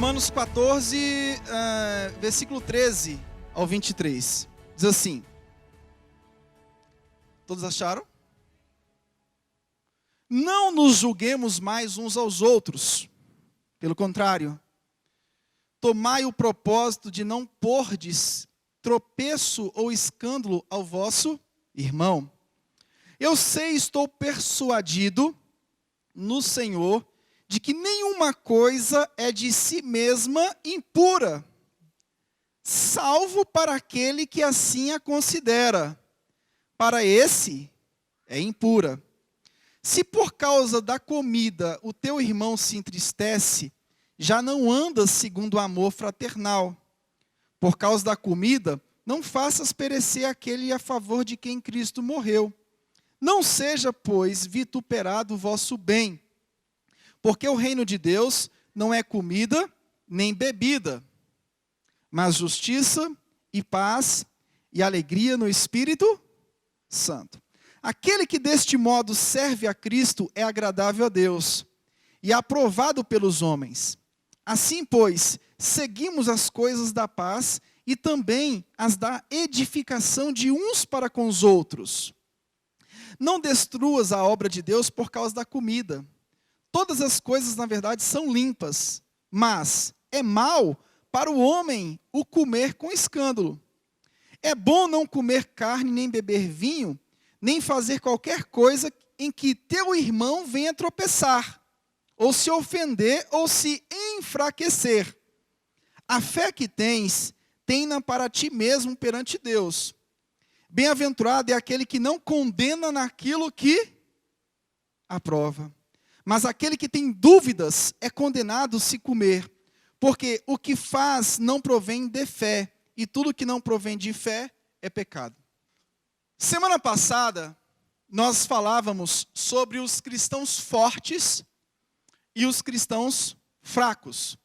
Romanos 14, versículo 13 ao 23. Diz assim. Todos acharam? Não nos julguemos mais uns aos outros. Pelo contrário, tomai o propósito de não pordes tropeço ou escândalo ao vosso irmão. Eu sei, estou persuadido no Senhor, de que nenhuma coisa é de si mesma impura, salvo para aquele que assim a considera. Para esse é impura. Se por causa da comida o teu irmão se entristece, já não andas segundo o amor fraternal. Por causa da comida, não faças perecer aquele a favor de quem Cristo morreu. Não seja, pois, vituperado o vosso bem, porque o reino de Deus não é comida nem bebida, mas justiça e paz e alegria no Espírito Santo. Aquele que deste modo serve a Cristo é agradável a Deus e aprovado pelos homens. Assim, pois, seguimos as coisas da paz e também as da edificação de uns para com os outros. Não destruas a obra de Deus por causa da comida. Todas as coisas, na verdade, são limpas, mas é mal para o homem o comer com escândalo. É bom não comer carne, nem beber vinho, nem fazer qualquer coisa em que teu irmão venha tropeçar, ou se ofender, ou se enfraquecer. A fé que tens, tem-na para ti mesmo perante Deus. Bem-aventurado é aquele que não condena naquilo que aprova. Mas aquele que tem dúvidas é condenado se comer, porque o que faz não provém de fé, e tudo que não provém de fé é pecado. Semana passada, nós falávamos sobre os cristãos fortes e os cristãos fracos.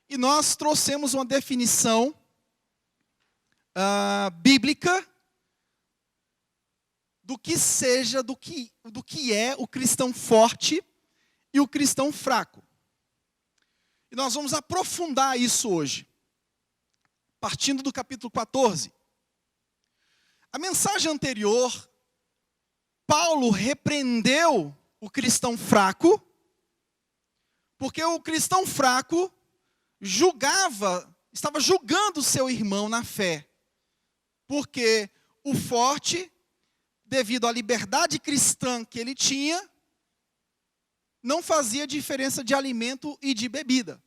E nós trouxemos uma definição bíblica do que é o cristão forte e o cristão fraco. E nós vamos aprofundar isso hoje, partindo do capítulo 14. A mensagem anterior, Paulo repreendeu o cristão fraco, porque o cristão fraco estava julgando o seu irmão na fé, porque o forte, devido à liberdade cristã que ele tinha, não fazia diferença de alimento e de bebida.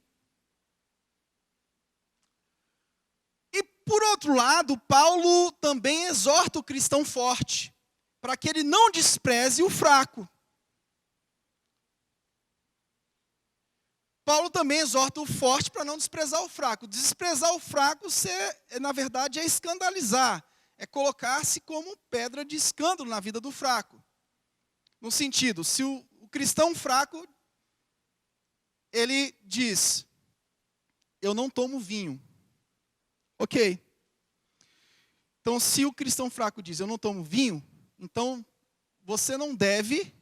E por outro lado, Paulo também exorta o cristão forte, para que ele não despreze o fraco. Paulo também exorta o forte para não desprezar o fraco. Desprezar o fraco, na verdade, é escandalizar. É colocar-se como pedra de escândalo na vida do fraco. No sentido, se o cristão fraco, ele diz, eu não tomo vinho. Ok. Então, se o cristão fraco diz, eu não tomo vinho, então você não deve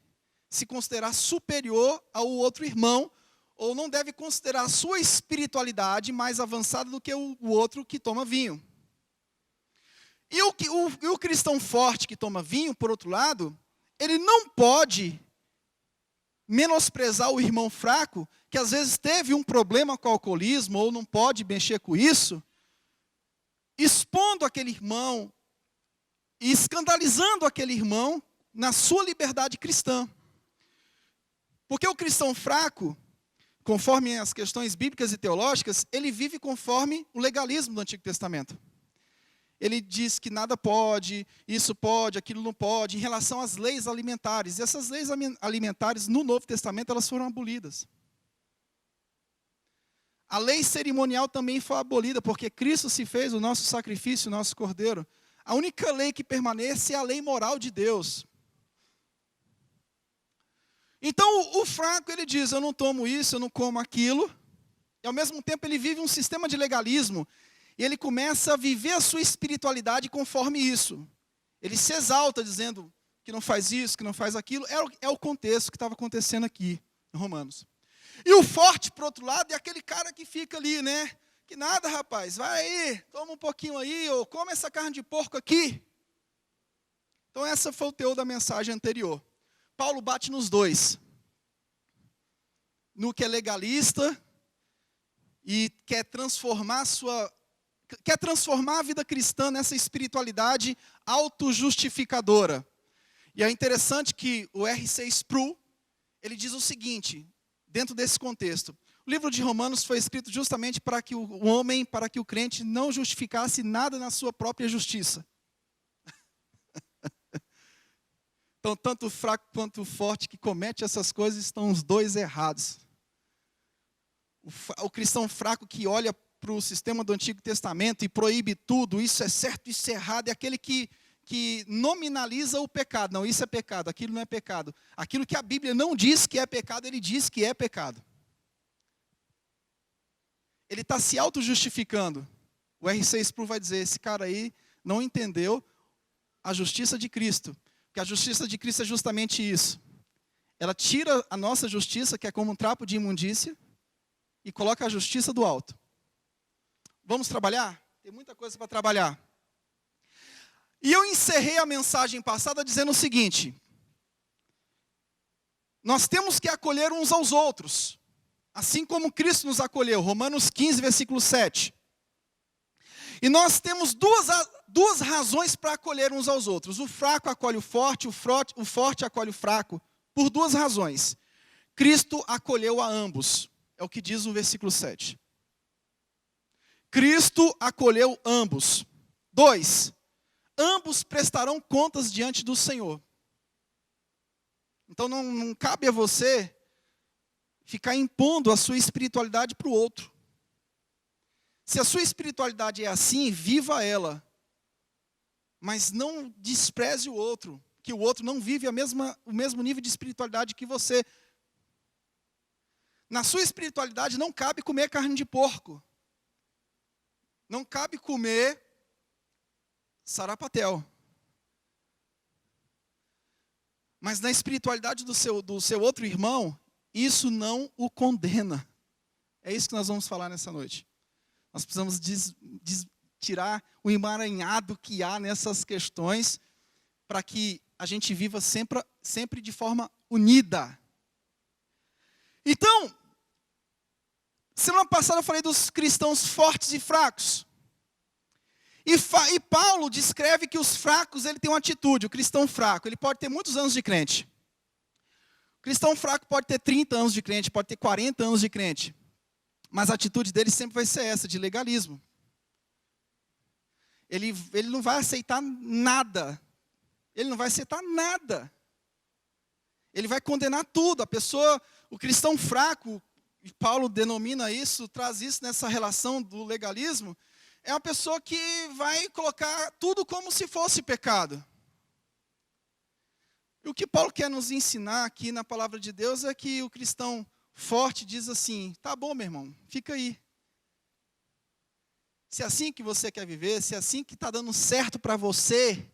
se considerar superior ao outro irmão, ou não deve considerar a sua espiritualidade mais avançada do que o outro que toma vinho. E o cristão forte que toma vinho, por outro lado, ele não pode menosprezar o irmão fraco, que às vezes teve um problema com o alcoolismo, ou não pode mexer com isso, expondo aquele irmão, e escandalizando aquele irmão na sua liberdade cristã. Porque o cristão fraco, conforme as questões bíblicas e teológicas, ele vive conforme o legalismo do Antigo Testamento. Ele diz que nada pode, isso pode, aquilo não pode, em relação às leis alimentares. E essas leis alimentares, no Novo Testamento, elas foram abolidas. A lei cerimonial também foi abolida, porque Cristo se fez o nosso sacrifício, o nosso cordeiro. A única lei que permanece é a lei moral de Deus. Então, o fraco, ele diz, eu não tomo isso, eu não como aquilo. E, ao mesmo tempo, ele vive um sistema de legalismo. E ele começa a viver a sua espiritualidade conforme isso. Ele se exalta dizendo que não faz isso, que não faz aquilo. É o contexto que estava acontecendo aqui em Romanos. E o forte, por outro lado, é aquele cara que fica ali, né? Que nada, rapaz, vai aí, toma um pouquinho aí, ou come essa carne de porco aqui. Então, essa foi o teor da mensagem anterior. Paulo bate nos dois. No que é legalista e quer transformar a vida cristã nessa espiritualidade autojustificadora. E é interessante que o R.C. Sproul, ele diz o seguinte, dentro desse contexto: o livro de Romanos foi escrito justamente para que o homem, para que o crente não justificasse nada na sua própria justiça. Então, tanto o fraco quanto o forte que comete essas coisas estão os dois errados. O cristão fraco que olha para o sistema do Antigo Testamento e proíbe tudo, isso é certo, isso é errado, é aquele que nominaliza o pecado. Não, isso é pecado, aquilo não é pecado. Aquilo que a Bíblia não diz que é pecado, ele diz que é pecado. Ele está se auto-justificando. O R.C. Sproul vai dizer, esse cara aí não entendeu a justiça de Cristo. Porque a justiça de Cristo é justamente isso. Ela tira a nossa justiça, que é como um trapo de imundícia, e coloca a justiça do alto. Vamos trabalhar? Tem muita coisa para trabalhar. E eu encerrei a mensagem passada dizendo o seguinte: nós temos que acolher uns aos outros, assim como Cristo nos acolheu, Romanos 15, versículo 7. E nós temos duas razões para acolher uns aos outros. O fraco acolhe o forte acolhe o fraco, por duas razões. Cristo acolheu a ambos, é o que diz o versículo 7. Cristo acolheu ambos. 2, ambos prestarão contas diante do Senhor. Então não cabe a você ficar impondo a sua espiritualidade para o outro. Se a sua espiritualidade é assim, viva ela. Mas não despreze o outro, que o outro não vive o mesmo nível de espiritualidade que você. Na sua espiritualidade não cabe comer carne de porco. Não cabe comer sarapatel. Mas na espiritualidade do seu outro irmão, isso não o condena. É isso que nós vamos falar nessa noite. Nós precisamos tirar o emaranhado que há nessas questões para que a gente viva sempre de forma unida. Então, semana passada eu falei dos cristãos fortes e fracos. E Paulo descreve que os fracos, ele tem uma atitude. O cristão fraco, ele pode ter muitos anos de crente. O cristão fraco pode ter 30 anos de crente, pode ter 40 anos de crente. Mas a atitude dele sempre vai ser essa, de legalismo. Ele não vai aceitar nada. Ele não vai aceitar nada. Ele vai condenar tudo. O cristão fraco, e Paulo denomina isso, traz isso nessa relação do legalismo, é uma pessoa que vai colocar tudo como se fosse pecado. E o que Paulo quer nos ensinar aqui na palavra de Deus é que o cristão forte diz assim: tá bom, meu irmão, fica aí. Se é assim que você quer viver, se é assim que está dando certo para você,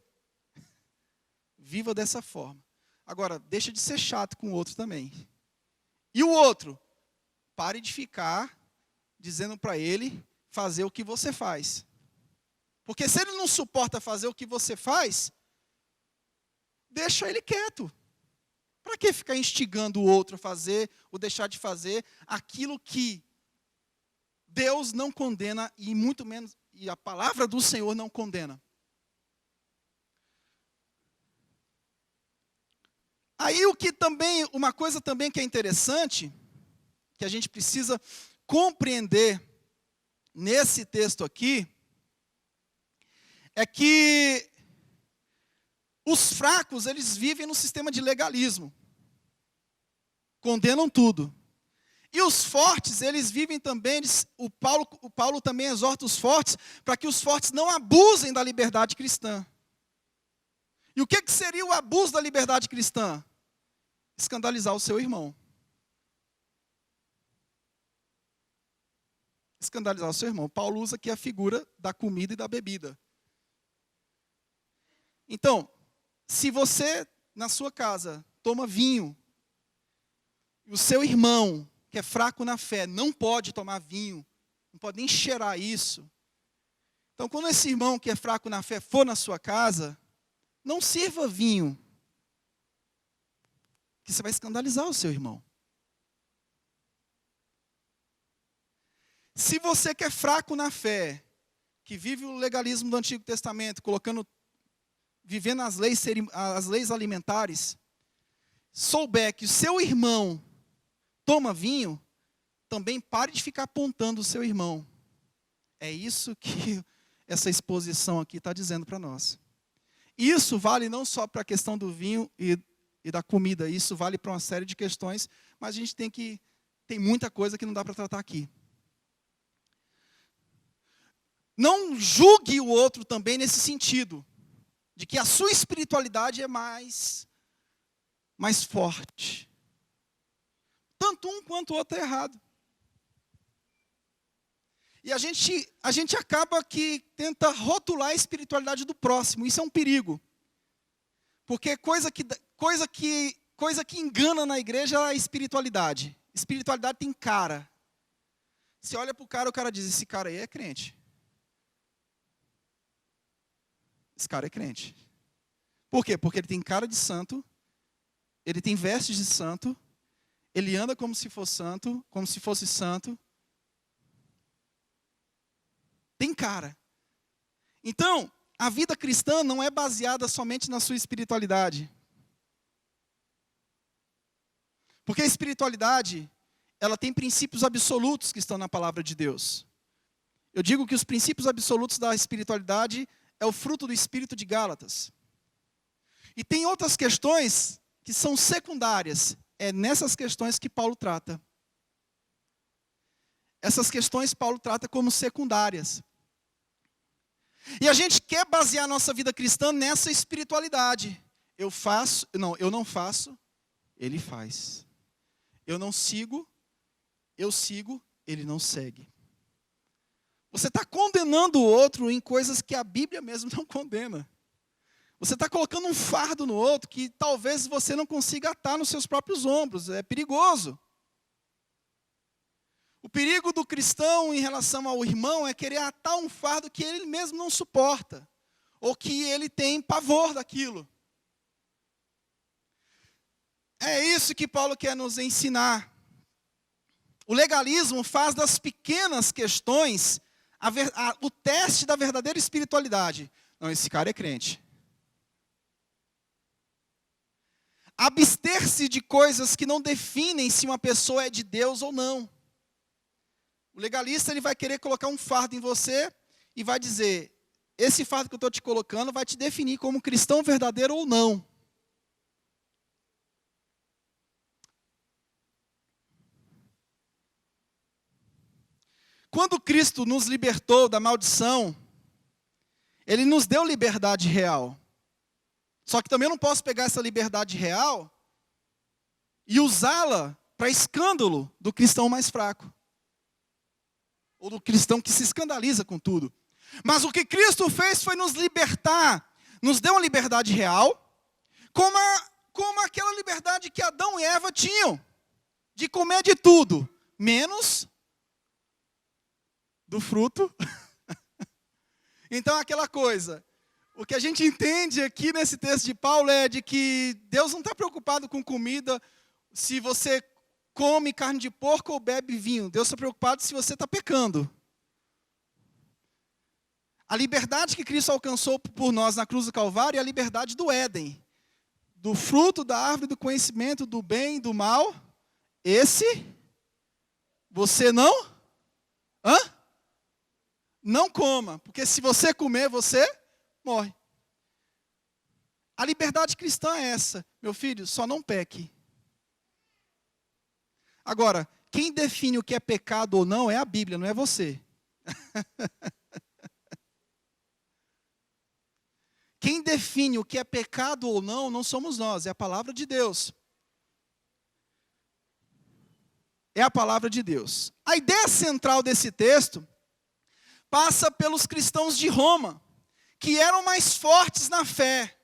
viva dessa forma. Agora, deixa de ser chato com o outro também. E o outro, pare de ficar dizendo para ele fazer o que você faz. Porque se ele não suporta fazer o que você faz, deixa ele quieto. Para que ficar instigando o outro a fazer ou deixar de fazer aquilo que Deus não condena e muito menos, e a palavra do Senhor não condena? Aí uma coisa também que é interessante, que a gente precisa compreender nesse texto aqui, é que os fracos, eles vivem no sistema de legalismo. Condenam tudo. E os fortes, eles vivem também, o Paulo também exorta os fortes, para que os fortes não abusem da liberdade cristã. E o que seria o abuso da liberdade cristã? Escandalizar o seu irmão. Escandalizar o seu irmão. Paulo usa aqui a figura da comida e da bebida. Então, se você, na sua casa, toma vinho, e o seu irmão que é fraco na fé, não pode tomar vinho, não pode nem cheirar isso. Então, quando esse irmão que é fraco na fé for na sua casa, não sirva vinho, que você vai escandalizar o seu irmão. Se você que é fraco na fé, que vive o legalismo do Antigo Testamento, vivendo as leis alimentares, souber que o seu irmão toma vinho, também pare de ficar apontando o seu irmão. É isso que essa exposição aqui está dizendo para nós. Isso vale não só para a questão do vinho e da comida, isso vale para uma série de questões, mas a gente tem muita coisa que não dá para tratar aqui. Não julgue o outro também nesse sentido, de que a sua espiritualidade é mais forte. Tanto um quanto o outro é errado. E a gente acaba que tenta rotular a espiritualidade do próximo. Isso é um perigo. Porque coisa que engana na igreja é a espiritualidade. Espiritualidade tem cara. Você olha para o cara diz, esse cara aí é crente. Esse cara é crente. Por quê? Porque ele tem cara de santo, ele tem vestes de santo, ele anda como se fosse santo. Tem cara. Então, a vida cristã não é baseada somente na sua espiritualidade. Porque a espiritualidade, ela tem princípios absolutos que estão na palavra de Deus. Eu digo que os princípios absolutos da espiritualidade é o fruto do Espírito de Gálatas. E tem outras questões que são secundárias. É nessas questões que Paulo trata. Essas questões Paulo trata como secundárias. E a gente quer basear a nossa vida cristã nessa espiritualidade. Eu não faço, ele faz. Eu não sigo, eu sigo, ele não segue. Você está condenando o outro em coisas que a Bíblia mesmo não condena. Você está colocando um fardo no outro que talvez você não consiga atar nos seus próprios ombros. É perigoso. O perigo do cristão em relação ao irmão é querer atar um fardo que ele mesmo não suporta. Ou que ele tem pavor daquilo. É isso que Paulo quer nos ensinar. O legalismo faz das pequenas questões o teste da verdadeira espiritualidade. Não, esse cara é crente. Abster-se de coisas que não definem se uma pessoa é de Deus ou não. O legalista ele vai querer colocar um fardo em você e vai dizer, esse fardo que eu estou te colocando vai te definir como cristão verdadeiro ou não. Quando Cristo nos libertou da maldição, Ele nos deu liberdade real. Só que também eu não posso pegar essa liberdade real e usá-la para escândalo do cristão mais fraco. Ou do cristão que se escandaliza com tudo. Mas o que Cristo fez foi nos libertar, nos deu uma liberdade real, como aquela liberdade que Adão e Eva tinham, de comer de tudo, menos do fruto. Então aquela coisa, o que a gente entende aqui nesse texto de Paulo é de que Deus não está preocupado com comida, se você come carne de porco ou bebe vinho. Deus está preocupado se você está pecando. A liberdade que Cristo alcançou por nós na cruz do Calvário é a liberdade do Éden. Do fruto da árvore do conhecimento do bem e do mal. Esse, você não coma. Porque se você comer, você morre. A liberdade cristã é essa. Meu filho, só não peque. Agora, quem define o que é pecado ou não é a Bíblia, não é você. Quem define o que é pecado ou não somos nós, é a palavra de Deus. É a palavra de Deus. A ideia central desse texto passa pelos cristãos de Roma, que eram mais fortes na fé.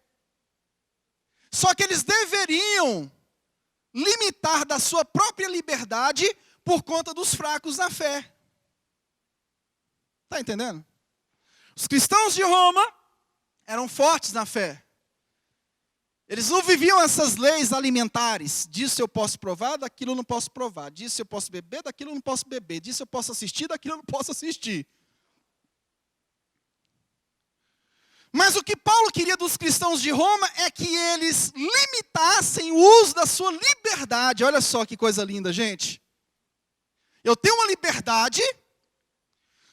Só que eles deveriam limitar da sua própria liberdade por conta dos fracos na fé. Está entendendo? Os cristãos de Roma eram fortes na fé. Eles não viviam essas leis alimentares. Disso eu posso provar, daquilo eu não posso provar. Disso eu posso beber, daquilo eu não posso beber. Disso eu posso assistir, daquilo eu não posso assistir. Mas o que Paulo queria dos cristãos de Roma é que eles limitassem o uso da sua liberdade. Olha só que coisa linda, gente. Eu tenho uma liberdade,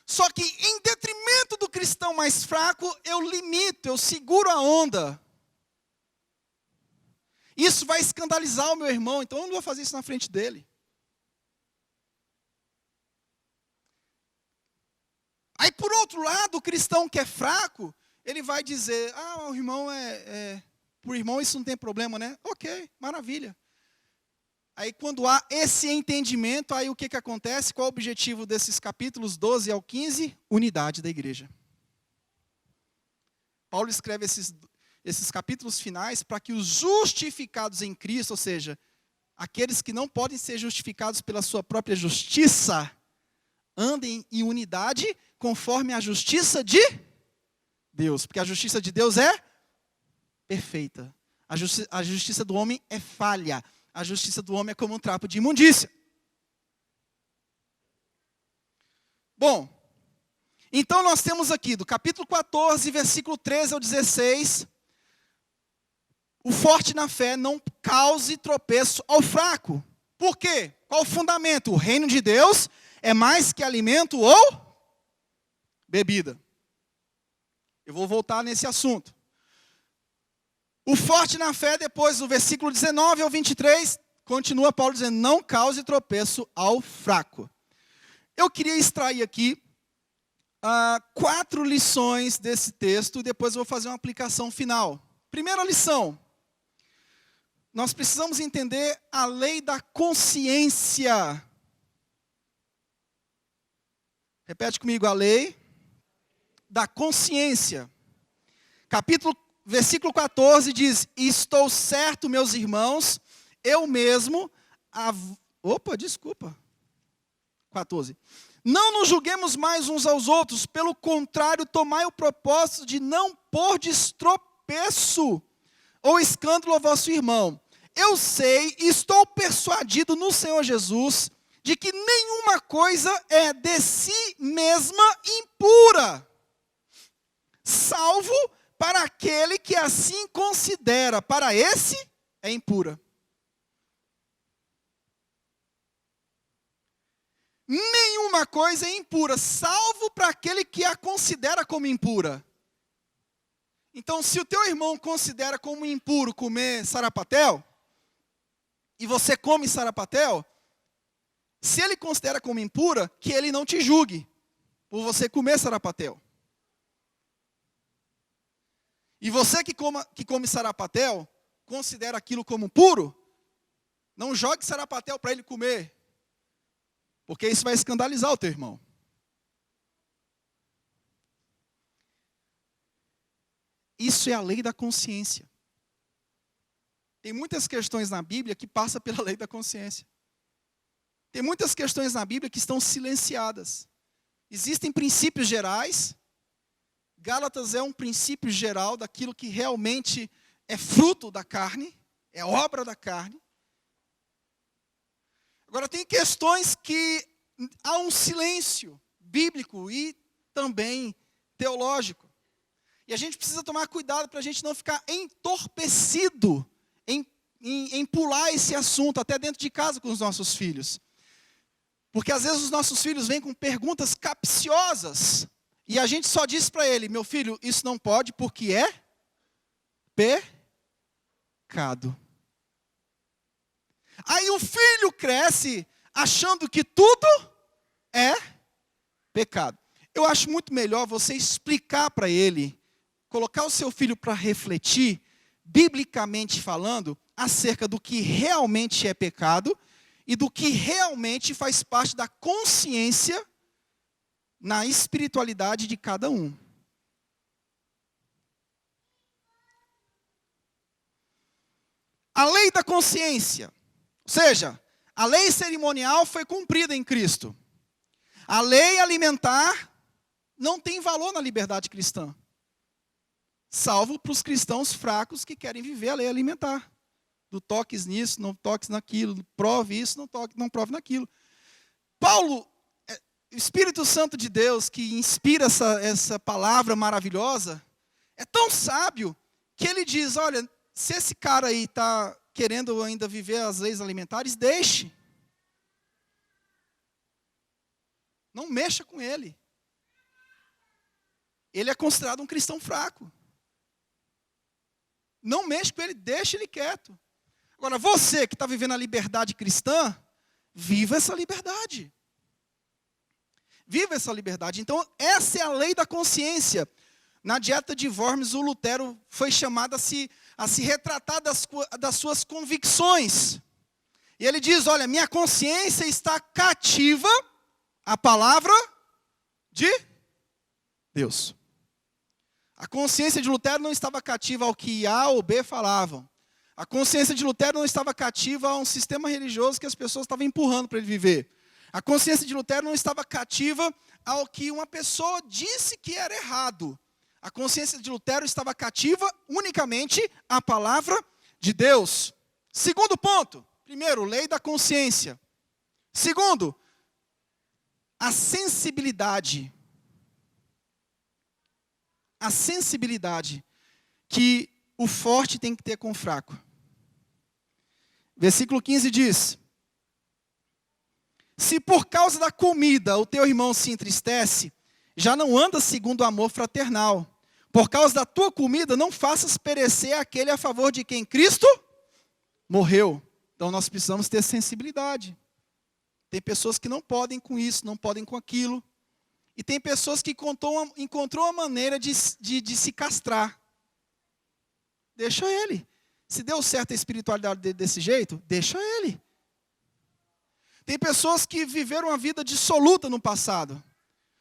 só que em detrimento do cristão mais fraco, eu limito, eu seguro a onda. Isso vai escandalizar o meu irmão, então eu não vou fazer isso na frente dele. Aí, por outro lado, o cristão que é fraco, ele vai dizer, o irmão por irmão isso não tem problema, né? Ok, maravilha. Aí quando há esse entendimento, aí o que acontece? Qual o objetivo desses capítulos 12 ao 15? Unidade da igreja. Paulo escreve esses capítulos finais para que os justificados em Cristo, ou seja, aqueles que não podem ser justificados pela sua própria justiça, andem em unidade conforme a justiça de Deus, porque a justiça de Deus é perfeita. A justiça do homem é falha. A justiça do homem é como um trapo de imundícia. Bom, então nós temos aqui do capítulo 14, versículo 13 ao 16, o forte na fé não cause tropeço ao fraco. Por quê? Qual o fundamento? O reino de Deus é mais que alimento ou bebida. Eu vou voltar nesse assunto. O forte na fé, depois do versículo 19 ao 23, continua Paulo dizendo, não cause tropeço ao fraco. Eu queria extrair aqui 4 lições desse texto, e depois eu vou fazer uma aplicação final. Primeira lição, nós precisamos entender a lei da consciência. Repete comigo, a lei da consciência. Versículo 14 diz, estou certo, meus irmãos, eu mesmo... 14. Não nos julguemos mais uns aos outros, pelo contrário, tomai o propósito de não pôr de tropeço ou escândalo ao vosso irmão. Eu sei e estou persuadido no Senhor Jesus de que nenhuma coisa é de si mesma impura, salvo para aquele que assim considera, para esse é impura. Nenhuma coisa é impura, salvo para aquele que a considera como impura. Então, se o teu irmão considera como impuro comer sarapatel, e você come sarapatel, se ele considera como impura, que ele não te julgue por você comer sarapatel. E você que come sarapatel, considera aquilo como puro, não jogue sarapatel para ele comer, porque isso vai escandalizar o teu irmão. Isso é a lei da consciência. Tem muitas questões na Bíblia que passam pela lei da consciência. Tem muitas questões na Bíblia que estão silenciadas. Existem princípios gerais. Gálatas é um princípio geral daquilo que realmente é fruto da carne, é obra da carne. Agora, tem questões que há um silêncio bíblico e também teológico. E a gente precisa tomar cuidado para a gente não ficar entorpecido em pular esse assunto até dentro de casa com os nossos filhos. Porque às vezes os nossos filhos vêm com perguntas capciosas e a gente só diz para ele, meu filho, isso não pode porque é pecado. Aí o filho cresce achando que tudo é pecado. Eu acho muito melhor você explicar para ele, colocar o seu filho para refletir, biblicamente falando, acerca do que realmente é pecado e do que realmente faz parte da consciência na espiritualidade de cada um. A lei da consciência, ou seja, A lei cerimonial foi cumprida em Cristo. A lei alimentar não tem valor na liberdade cristã, salvo para os cristãos fracos que querem viver a lei alimentar. Não toques nisso, não toques naquilo, prove isso, não prove naquilo. Paulo, o Espírito Santo de Deus, que inspira essa palavra maravilhosa, é tão sábio que ele diz, olha, se esse cara aí está querendo ainda viver as leis alimentares, deixe. Não mexa com ele. Ele é considerado um cristão fraco. Não mexa com ele, deixa ele quieto. Agora, você que está vivendo a liberdade cristã, viva essa liberdade. Viva essa liberdade. Então, essa é a lei da consciência. Na dieta de Worms, o Lutero foi chamado a se retratar das suas convicções. E ele diz, olha, minha consciência está cativa à palavra de Deus. A consciência de Lutero não estava cativa ao que A ou B falavam. A consciência de Lutero não estava cativa a um sistema religioso que as pessoas estavam empurrando para ele viver. A consciência de Lutero não estava cativa ao que uma pessoa disse que era errado. A consciência de Lutero estava cativa unicamente à palavra de Deus. Segundo ponto. Primeiro, lei da consciência. Segundo, a sensibilidade. A sensibilidade que o forte tem que ter com o fraco. Versículo 15 diz: se por causa da comida o teu irmão se entristece, já não anda segundo o amor fraternal. Por causa da tua comida, não faças perecer aquele a favor de quem Cristo morreu. Então nós precisamos ter sensibilidade. Tem pessoas que não podem com isso, não podem com aquilo. E tem pessoas que encontrou uma maneira de se castrar. Deixa ele. Se deu certo a espiritualidade desse jeito, deixa ele. Tem pessoas que viveram uma vida dissoluta no passado.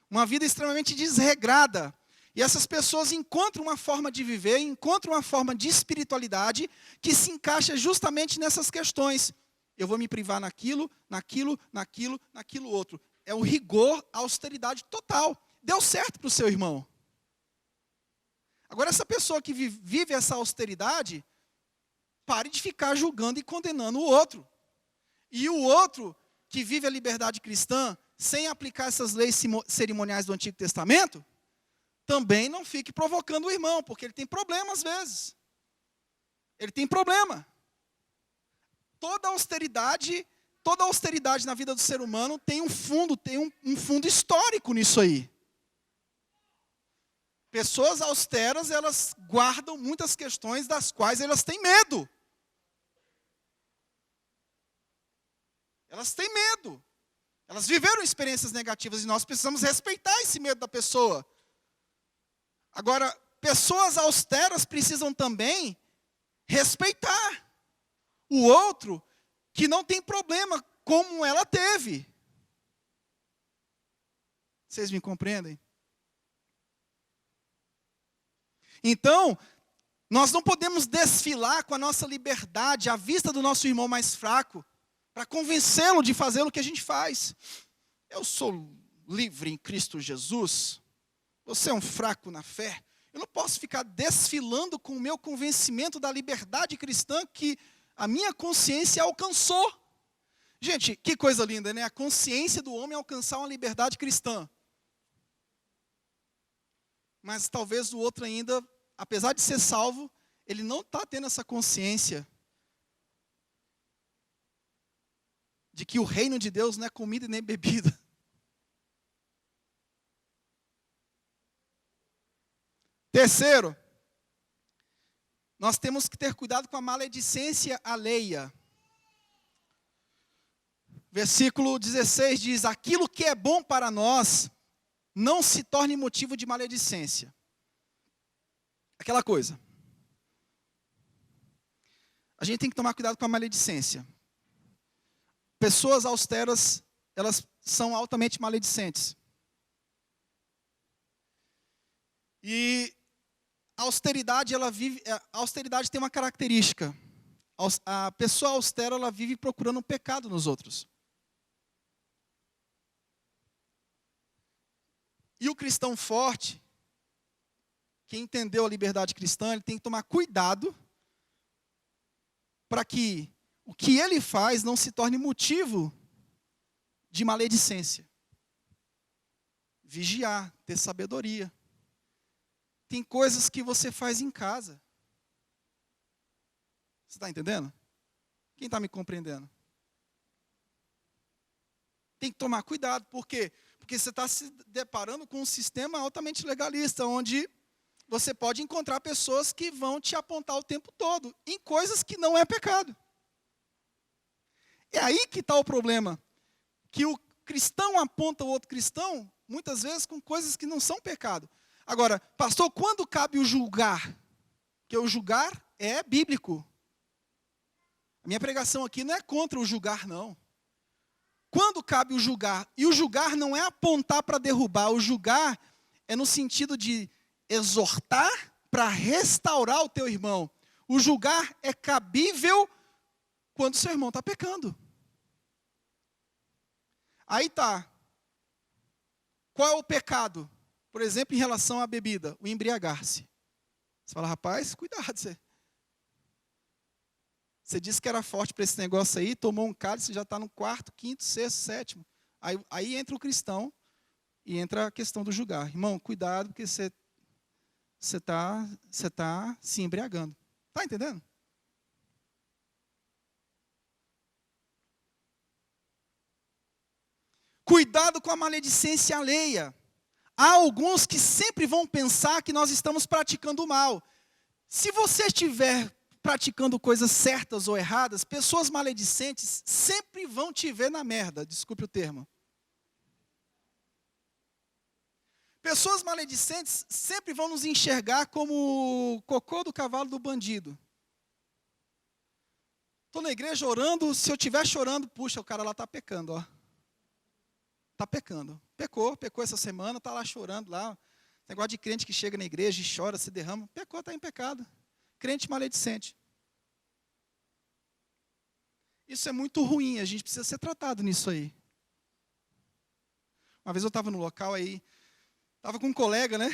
Uma vida extremamente desregrada. E essas pessoas encontram uma forma de viver, encontram uma forma de espiritualidade que se encaixa justamente nessas questões. Eu vou me privar naquilo outro. É o rigor, a austeridade total. Deu certo para o seu irmão. Agora, essa pessoa que vive essa austeridade, pare de ficar julgando e condenando o outro. E o outro que vive a liberdade cristã, sem aplicar essas leis cerimoniais do Antigo Testamento, também não fique provocando o irmão, porque ele tem problema às vezes. Ele tem problema. Toda austeridade na vida do ser humano tem um fundo histórico nisso aí. Pessoas austeras, elas guardam muitas questões das quais elas têm medo. Elas têm medo. Elas viveram experiências negativas e nós precisamos respeitar esse medo da pessoa. Agora, pessoas austeras precisam também respeitar o outro que não tem problema como ela teve. Vocês me compreendem? Então, nós não podemos desfilar com a nossa liberdade à vista do nosso irmão mais fraco para convencê-lo de fazer o que a gente faz. Eu sou livre em Cristo Jesus. Você é um fraco na fé. Eu não posso ficar desfilando com o meu convencimento da liberdade cristã que a minha consciência alcançou. Gente, que coisa linda, né? A consciência do homem alcançar uma liberdade cristã. Mas talvez o outro ainda, apesar de ser salvo, ele não está tendo essa consciência de que o reino de Deus não é comida e nem bebida. Terceiro, nós temos que ter cuidado com a maledicência alheia. Versículo 16 diz: aquilo que é bom para nós não se torne motivo de maledicência. Aquela coisa. A gente tem que tomar cuidado com a maledicência. Pessoas austeras, elas são altamente maledicentes. E a austeridade tem uma característica. A pessoa austera, ela vive procurando um pecado nos outros. E o cristão forte, que entendeu a liberdade cristã, ele tem que tomar cuidado para que o que ele faz não se torne motivo de maledicência. Vigiar, ter sabedoria. Tem coisas que você faz em casa. Você está entendendo? Quem está me compreendendo? Tem que tomar cuidado, por quê? Porque você está se deparando com um sistema altamente legalista, onde você pode encontrar pessoas que vão te apontar o tempo todo em coisas que não é pecado. É aí que está o problema, que o cristão aponta o outro cristão, muitas vezes com coisas que não são pecado. Agora, pastor, quando cabe o julgar? Porque o julgar é bíblico. A minha pregação aqui não é contra o julgar, não. Quando cabe o julgar? E o julgar não é apontar para derrubar, o julgar é no sentido de exortar para restaurar o teu irmão. O julgar é cabível quando o seu irmão está pecando. Aí tá. Qual é o pecado? Por exemplo, em relação à bebida, o embriagar-se. Você fala, rapaz, cuidado. Você disse que era forte para esse negócio aí, tomou um cálice, já está no quarto, quinto, sexto, sétimo. Aí entra o cristão e entra a questão do julgar. Irmão, cuidado, porque você está se embriagando. Está entendendo? Cuidado com a maledicência alheia. Há alguns que sempre vão pensar que nós estamos praticando o mal. Se você estiver praticando coisas certas ou erradas, pessoas maledicentes sempre vão te ver na merda, desculpe o termo. Pessoas maledicentes sempre vão nos enxergar como o cocô do cavalo do bandido. Estou na igreja orando, se eu estiver chorando, puxa, o cara lá está pecando, ó. Está pecando. Pecou essa semana, está lá chorando lá. Negócio de crente que chega na igreja e chora, se derrama. Pecou, está em pecado. Crente maledicente. Isso é muito ruim, a gente precisa ser tratado nisso aí. Uma vez eu estava no local aí, estava com um colega, né?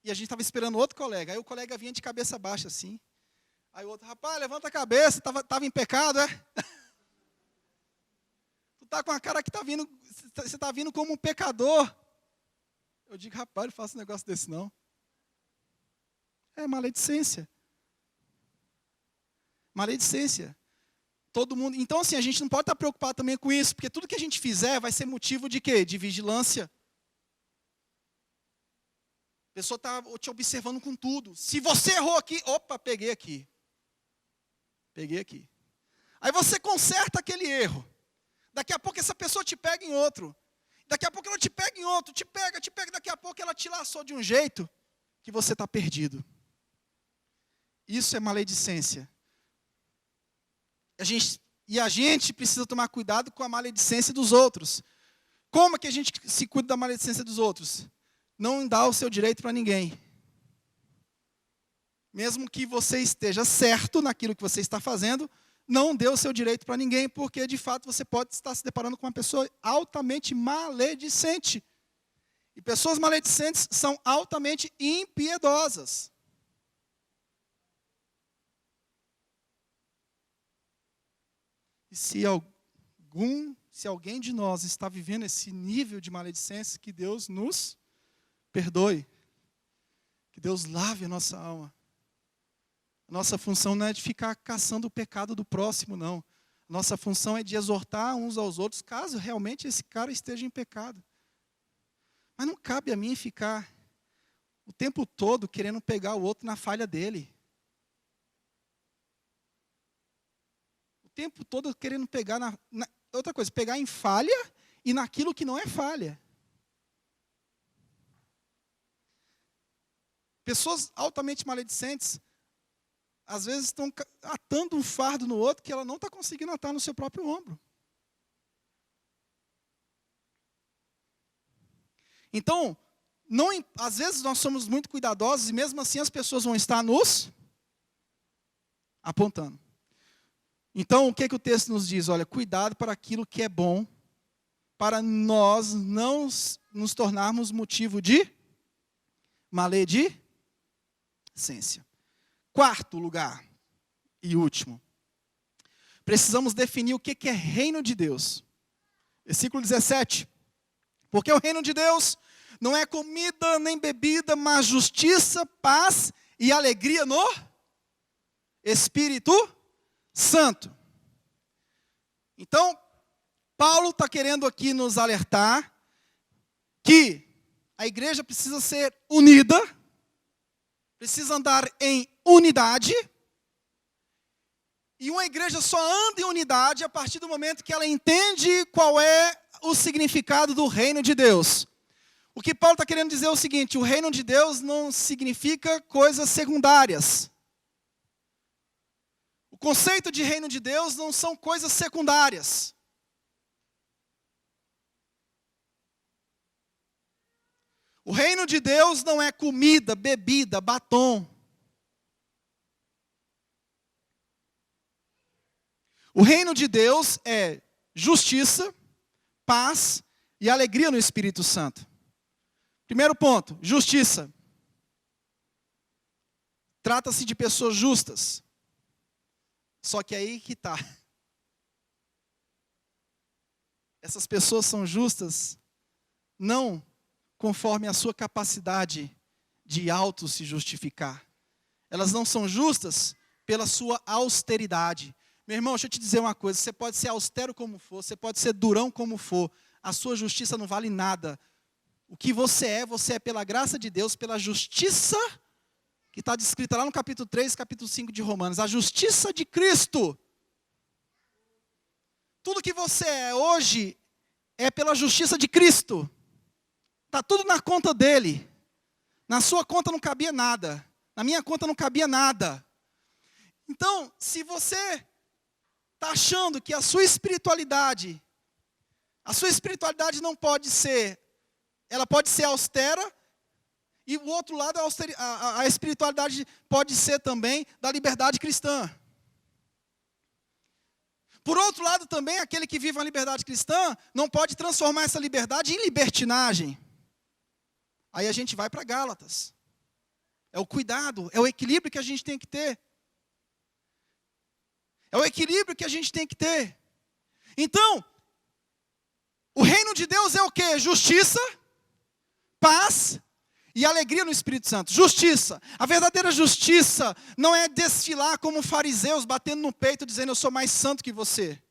E a gente estava esperando outro colega. Aí o colega vinha de cabeça baixa assim. Aí o outro, rapaz, levanta a cabeça, estava em pecado, é? Tu está com a cara que você está vindo como um pecador. Eu digo, rapaz, não faço um negócio desse não. É maledicência. Maledicência. Todo mundo. Então, assim, a gente não pode estar preocupado também com isso, porque tudo que a gente fizer vai ser motivo de quê? De vigilância. A pessoa está te observando com tudo. Se você errou aqui, opa, peguei aqui. Peguei aqui. Aí você conserta aquele erro. Daqui a pouco essa pessoa te pega em outro. Daqui a pouco ela te pega em outro, te pega. Daqui a pouco ela te laçou de um jeito que você está perdido. Isso é maledicência. A gente precisa tomar cuidado com a maledicência dos outros. Como é que a gente se cuida da maledicência dos outros? Não dá o seu direito para ninguém. Mesmo que você esteja certo naquilo que você está fazendo, não dê o seu direito para ninguém, porque de fato você pode estar se deparando com uma pessoa altamente maledicente. E pessoas maledicentes são altamente impiedosas. E se alguém de nós está vivendo esse nível de maledicência, que Deus nos perdoe. Que Deus lave a nossa alma. A nossa função não é de ficar caçando o pecado do próximo, não. A nossa função é de exortar uns aos outros, caso realmente esse cara esteja em pecado. Mas não cabe a mim ficar o tempo todo querendo pegar o outro na falha dele. O tempo todo querendo pegar outra coisa, pegar em falha e naquilo que não é falha. Pessoas altamente maledicentes, às vezes estão atando um fardo no outro que ela não está conseguindo atar no seu próprio ombro. Então, às vezes nós somos muito cuidadosos e mesmo assim as pessoas vão estar nos Apontando. Então, o que o texto nos diz? Olha, cuidado para aquilo que é bom, para nós não nos tornarmos motivo de maledicência. Quarto lugar e último. Precisamos definir o que é reino de Deus. Versículo 17. Porque o reino de Deus não é comida nem bebida, mas justiça, paz e alegria no Espírito Santo. Então, Paulo está querendo aqui nos alertar que a igreja precisa ser unida, precisa andar em unidade, e uma igreja só anda em unidade a partir do momento que ela entende qual é o significado do reino de Deus. O que Paulo está querendo dizer é o seguinte: o reino de Deus não significa coisas secundárias. O conceito de reino de Deus não são coisas secundárias. O reino de Deus não é comida, bebida, batom. O reino de Deus é justiça, paz e alegria no Espírito Santo. Primeiro ponto, justiça. Trata-se de pessoas justas. Só que aí que está. Essas pessoas são justas não conforme a sua capacidade de auto se justificar. Elas não são justas pela sua austeridade. Meu irmão, deixa eu te dizer uma coisa, você pode ser austero como for, você pode ser durão como for, a sua justiça não vale nada. O que você é pela graça de Deus, pela justiça que está descrita lá no capítulo 3, capítulo 5 de Romanos, a justiça de Cristo. Tudo que você é hoje é pela justiça de Cristo. Está tudo na conta dele. Na sua conta não cabia nada. Na minha conta não cabia nada. Então, se você está achando que a sua espiritualidade não pode ser, ela pode ser austera, e o outro lado, a espiritualidade pode ser também da liberdade cristã. Por outro lado também, aquele que vive a liberdade cristã não pode transformar essa liberdade em libertinagem. Aí a gente vai para Gálatas. É o cuidado, é o equilíbrio que a gente tem que ter. É o equilíbrio que a gente tem que ter. Então, o reino de Deus é o quê? Justiça, paz e alegria no Espírito Santo. Justiça. A verdadeira justiça não é desfilar como fariseus, batendo no peito, dizendo eu sou mais santo que você.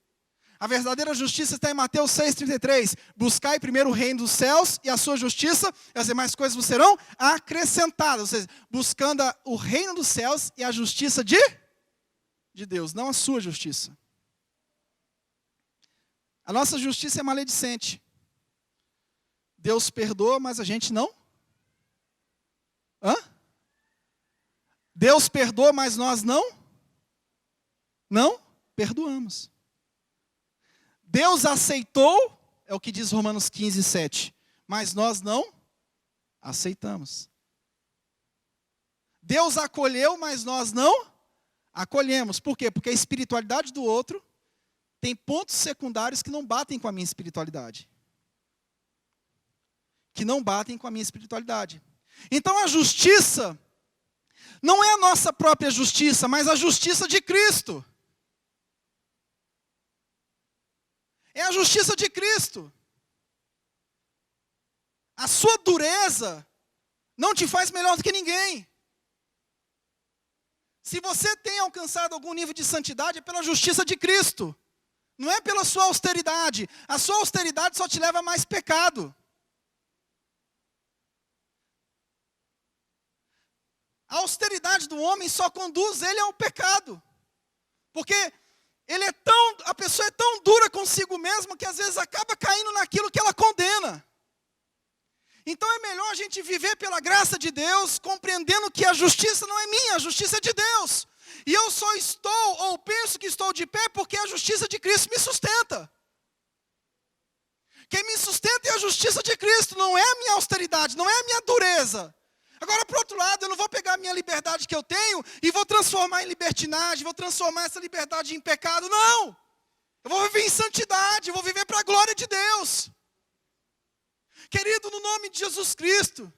A verdadeira justiça está em Mateus 6,33. Buscai primeiro o reino dos céus e a sua justiça, e as demais coisas vos serão acrescentadas. Ou seja, buscando o reino dos céus e a justiça de Deus, não a sua justiça. A nossa justiça é maledicente. Deus perdoa, mas a gente não. Deus perdoa, mas nós não perdoamos. Deus aceitou, é o que diz Romanos 15:7, mas nós não aceitamos. Deus acolheu, mas nós não acolhemos. Por quê? Porque a espiritualidade do outro tem pontos secundários que não batem com a minha espiritualidade. Então a justiça não é a nossa própria justiça, mas a justiça de Cristo. É a justiça de Cristo. A sua dureza não te faz melhor do que ninguém. Se você tem alcançado algum nível de santidade, é pela justiça de Cristo. Não é pela sua austeridade. A sua austeridade só te leva a mais pecado. A austeridade do homem só conduz ele ao pecado. Porque a pessoa é tão dura consigo mesma que às vezes acaba caindo naquilo que ela condena. Então é melhor a gente viver pela graça de Deus, compreendendo que a justiça não é minha, a justiça é de Deus. E eu só estou, ou penso que estou de pé, porque a justiça de Cristo me sustenta. Quem me sustenta é a justiça de Cristo, não é a minha austeridade, não é a minha dureza. Agora, por outro lado, eu não vou pegar a minha liberdade que eu tenho e vou transformar em libertinagem, vou transformar essa liberdade em pecado. Não! Eu vou viver em santidade, eu vou viver para a glória de Deus. Querido, no nome de Jesus Cristo,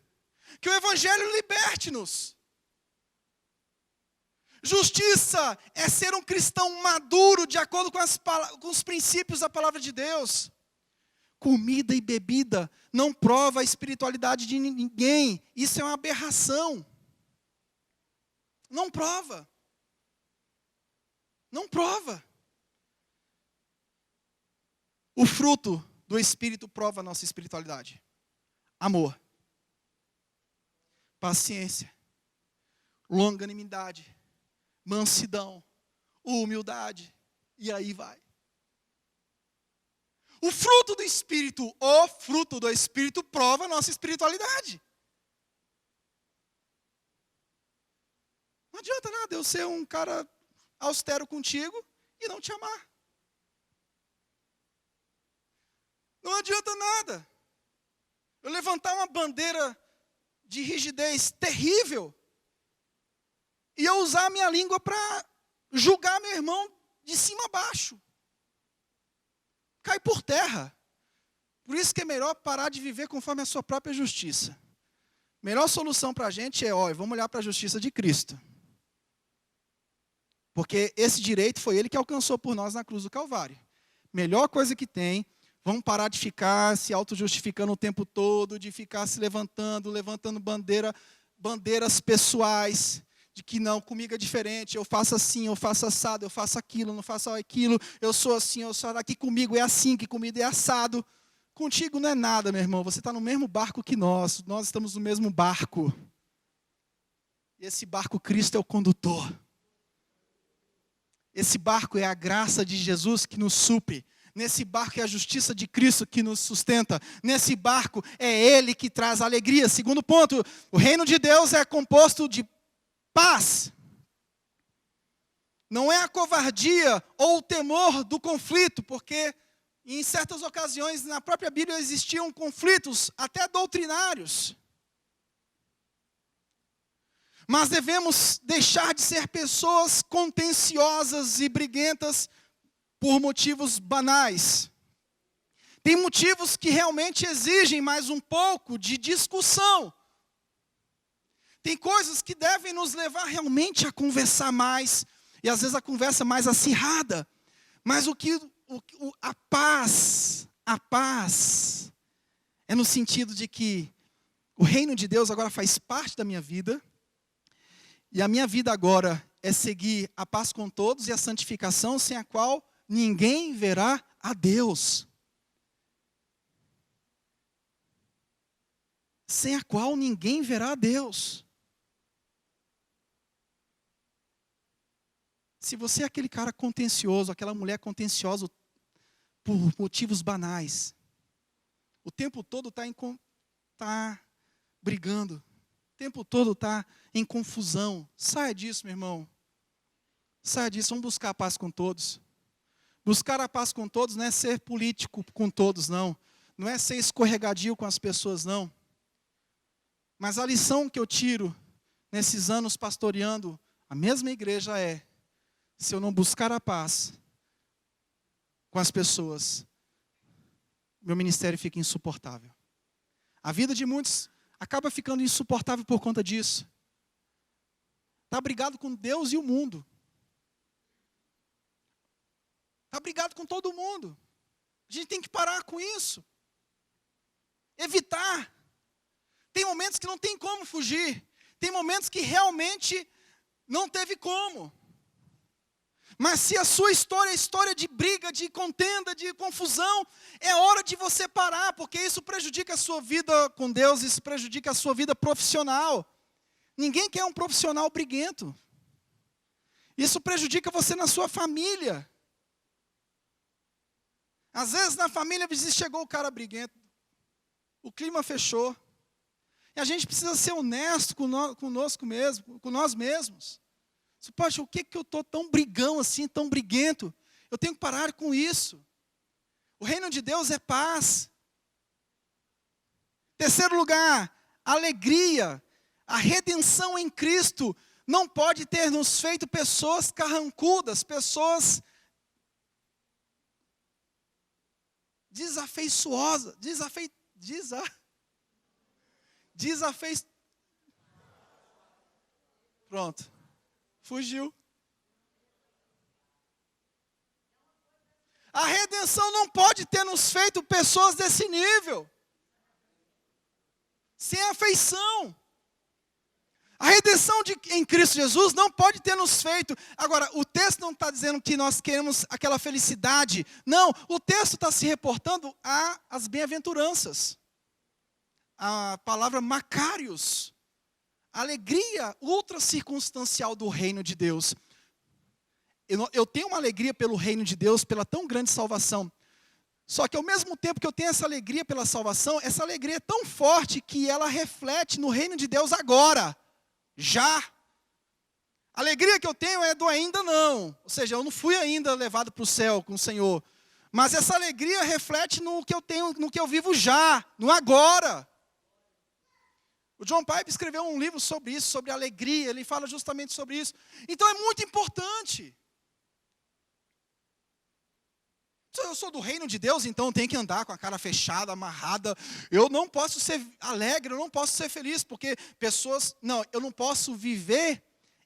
que o Evangelho liberte-nos. Justiça é ser um cristão maduro, de acordo com os princípios da palavra de Deus. Comida e bebida não prova a espiritualidade de ninguém. Isso é uma aberração. Não prova. Não prova. O fruto do Espírito prova a nossa espiritualidade. Amor. Paciência. Longanimidade. Mansidão. Humildade. E aí vai. O fruto do Espírito prova a nossa espiritualidade. Não adianta nada eu ser um cara austero contigo e não te amar. Não adianta nada eu levantar uma bandeira de rigidez terrível e eu usar a minha língua para julgar meu irmão de cima a baixo. Cai por terra. Por isso que é melhor parar de viver conforme a sua própria justiça. Melhor solução para a gente é, vamos olhar para a justiça de Cristo. Porque esse direito foi Ele que alcançou por nós na cruz do Calvário. Melhor coisa que tem, vamos parar de ficar se auto-justificando o tempo todo, de ficar se levantando bandeiras pessoais, de que não, comigo é diferente, eu faço assim, eu faço assado, eu faço aquilo, não faço aquilo, eu sou assim, eu sou aqui, comigo é assim, que comigo é assado. Contigo não é nada, meu irmão, você está no mesmo barco que nós estamos no mesmo barco. E esse barco, Cristo é o condutor. Esse barco é a graça de Jesus que nos supre. Nesse barco é a justiça de Cristo que nos sustenta. Nesse barco é Ele que traz alegria. Segundo ponto, o reino de Deus é composto de paz. Não é a covardia ou o temor do conflito, porque em certas ocasiões na própria Bíblia existiam conflitos, até doutrinários. Mas devemos deixar de ser pessoas contenciosas e briguentas por motivos banais. Tem motivos que realmente exigem mais um pouco de discussão. Tem coisas que devem nos levar realmente a conversar mais, e às vezes a conversa mais acirrada. Mas a paz é no sentido de que o reino de Deus agora faz parte da minha vida, e a minha vida agora é seguir a paz com todos e a santificação, sem a qual ninguém verá a Deus. Sem a qual ninguém verá a Deus. Se você é aquele cara contencioso, aquela mulher contenciosa por motivos banais, o tempo todo está brigando, o tempo todo está em confusão, saia disso, meu irmão. Saia disso, vamos buscar a paz com todos. Buscar a paz com todos não é ser político com todos, não. Não é ser escorregadio com as pessoas, não. Mas a lição que eu tiro nesses anos pastoreando a mesma igreja é: se eu não buscar a paz com as pessoas, meu ministério fica insuportável. A vida de muitos acaba ficando insuportável por conta disso. Está brigado com Deus e o mundo. Está brigado com todo mundo. A gente tem que parar com isso. Evitar. Tem momentos que não tem como fugir. Tem momentos que realmente não teve como. Mas se a sua história é história de briga, de contenda, de confusão, é hora de você parar, porque isso prejudica a sua vida com Deus, isso prejudica a sua vida profissional. Ninguém quer um profissional briguento. Isso prejudica você na sua família. Às vezes na família chegou o cara briguento, o clima fechou, e a gente precisa ser honesto conosco mesmo, com nós mesmos. Poxa, o que eu estou tão brigão assim, tão briguento? Eu tenho que parar com isso. O reino de Deus é paz. Terceiro lugar, alegria. A redenção em Cristo não pode ter nos feito pessoas carrancudas, pessoas desafeiçoasas, Pronto, fugiu. A redenção não pode ter nos feito pessoas desse nível, sem afeição. A redenção em Cristo Jesus não pode ter nos feito. Agora, o texto não está dizendo que nós queremos aquela felicidade. Não, o texto está se reportando às bem-aventuranças. A palavra Macários. A alegria ultra circunstancial do reino de Deus. Eu tenho uma alegria pelo reino de Deus, pela tão grande salvação. Só que ao mesmo tempo que eu tenho essa alegria pela salvação, essa alegria é tão forte que ela reflete no reino de Deus agora. Já. A alegria que eu tenho é do ainda não. Ou seja, eu não fui ainda levado para o céu com o Senhor. Mas essa alegria reflete no que eu tenho, no que eu vivo já, no agora. O John Piper escreveu um livro sobre isso, sobre alegria. Ele fala justamente sobre isso. Então é muito importante. Se eu sou do reino de Deus, então eu tenho que andar com a cara fechada, amarrada. Eu não posso ser alegre, eu não posso ser feliz, porque pessoas... Não, eu não posso viver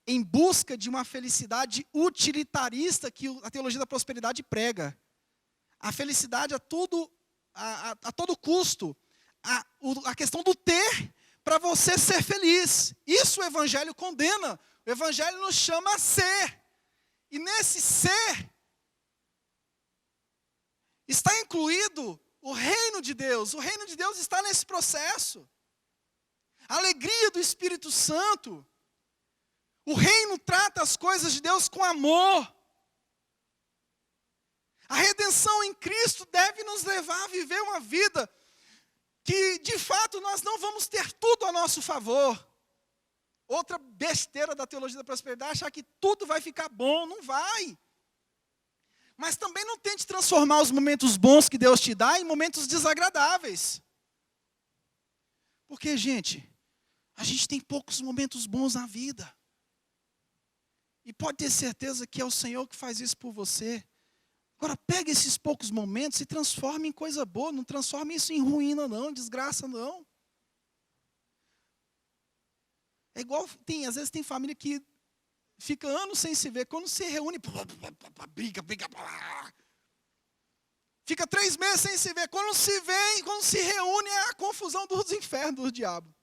em busca de uma felicidade utilitarista que a teologia da prosperidade prega. A felicidade a todo custo. A questão do ter para você ser feliz. Isso o Evangelho condena. O Evangelho nos chama a ser. E nesse ser... está incluído o reino de Deus. O reino de Deus está nesse processo. A alegria do Espírito Santo. O reino trata as coisas de Deus com amor. A redenção em Cristo deve nos levar a viver uma vida que, de fato, nós não vamos ter tudo a nosso favor. Outra besteira da teologia da prosperidade é achar que tudo vai ficar bom. Não vai. Mas também não tente transformar os momentos bons que Deus te dá em momentos desagradáveis. Porque, gente, a gente tem poucos momentos bons na vida. E pode ter certeza que é o Senhor que faz isso por você. Agora, pega esses poucos momentos e transforme em coisa boa. Não transforme isso em ruína, não, em desgraça, não. É igual, às vezes tem família que fica anos sem se ver. Quando se reúne, briga. Fica 3 meses sem se ver. Quando se vê, quando se reúne, é a confusão dos infernos, do diabo.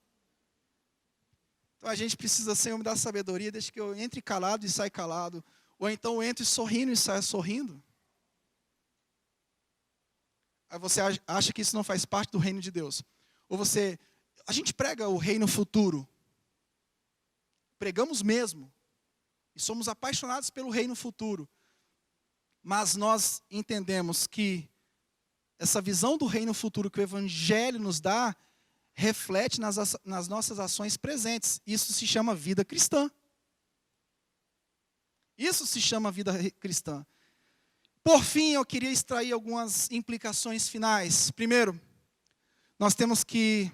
Então a gente precisa, Senhor, me dar sabedoria, deixa que eu entre calado e saia calado. Ou então eu entre sorrindo e saia sorrindo. Aí você acha que isso não faz parte do reino de Deus. Ou a gente prega o reino futuro. Pregamos mesmo. E somos apaixonados pelo reino futuro. Mas nós entendemos que essa visão do reino futuro que o Evangelho nos dá, reflete nas nossas ações presentes. Isso se chama vida cristã. Isso se chama vida cristã. Por fim, eu queria extrair algumas implicações finais. Primeiro, nós temos que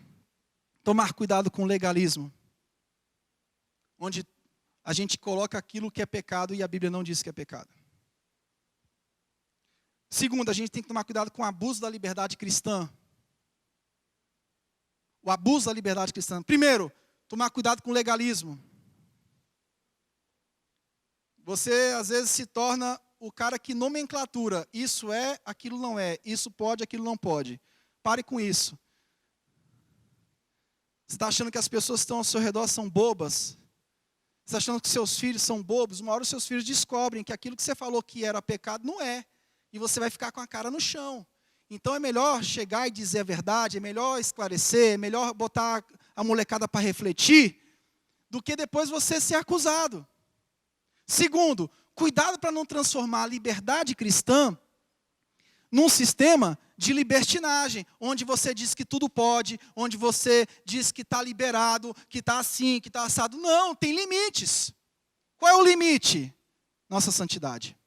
tomar cuidado com o legalismo. Onde a gente coloca aquilo que é pecado e a Bíblia não diz que é pecado. Segundo, a gente tem que tomar cuidado com o abuso da liberdade cristã. O abuso da liberdade cristã. Primeiro, tomar cuidado com o legalismo. Você, às vezes, se torna o cara que nomenclatura. Isso é, aquilo não é. Isso pode, aquilo não pode. Pare com isso. Você está achando que as pessoas que estão ao seu redor são bobas? Você está achando que seus filhos são bobos? Uma hora os seus filhos descobrem que aquilo que você falou que era pecado não é. E você vai ficar com a cara no chão. Então é melhor chegar e dizer a verdade, é melhor esclarecer, é melhor botar a molecada para refletir, do que depois você ser acusado. Segundo, cuidado para não transformar a liberdade cristã num sistema de libertinagem, onde você diz que tudo pode, onde você diz que está liberado, que está assim, que está assado. Não, tem limites. Qual é o limite? Nossa santidade.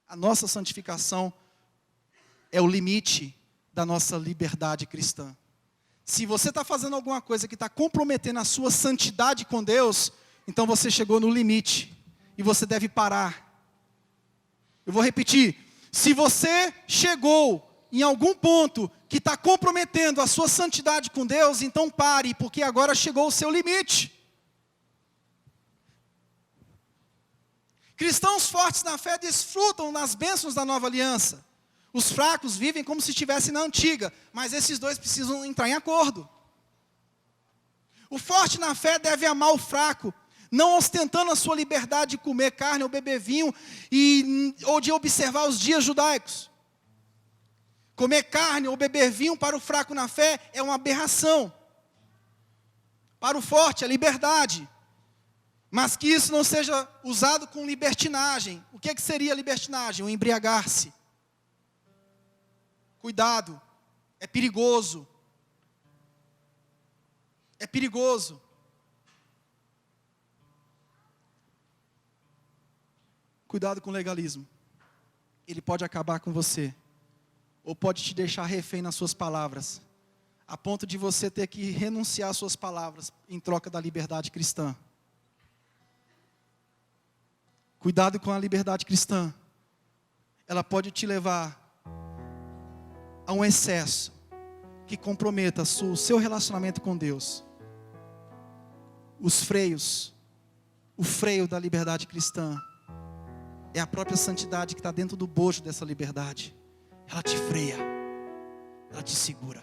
A nossa santificação é o limite da nossa liberdade cristã. Se você está fazendo alguma coisa que está comprometendo a sua santidade com Deus, então você chegou no limite e você deve parar. Eu vou repetir. Se você chegou em algum ponto que está comprometendo a sua santidade com Deus, então pare, porque agora chegou o seu limite. Cristãos fortes na fé desfrutam das bênçãos da nova aliança. Os fracos vivem como se estivessem na antiga, mas esses dois precisam entrar em acordo. O forte na fé deve amar o fraco, não ostentando a sua liberdade de comer carne ou beber vinho, ou de observar os dias judaicos. Comer carne ou beber vinho para o fraco na fé é uma aberração. Para o forte é liberdade. Mas que isso não seja usado com libertinagem. O que seria libertinagem? O embriagar-se. Cuidado, é perigoso. É perigoso. Cuidado com o legalismo. Ele pode acabar com você. Ou pode te deixar refém nas suas palavras. A ponto de você ter que renunciar às suas palavras em troca da liberdade cristã. Cuidado com a liberdade cristã. Ela pode te levar a um excesso que comprometa o seu relacionamento com Deus. O freio da liberdade cristã é a própria santidade que está dentro do bojo dessa liberdade. Ela te freia, ela te segura.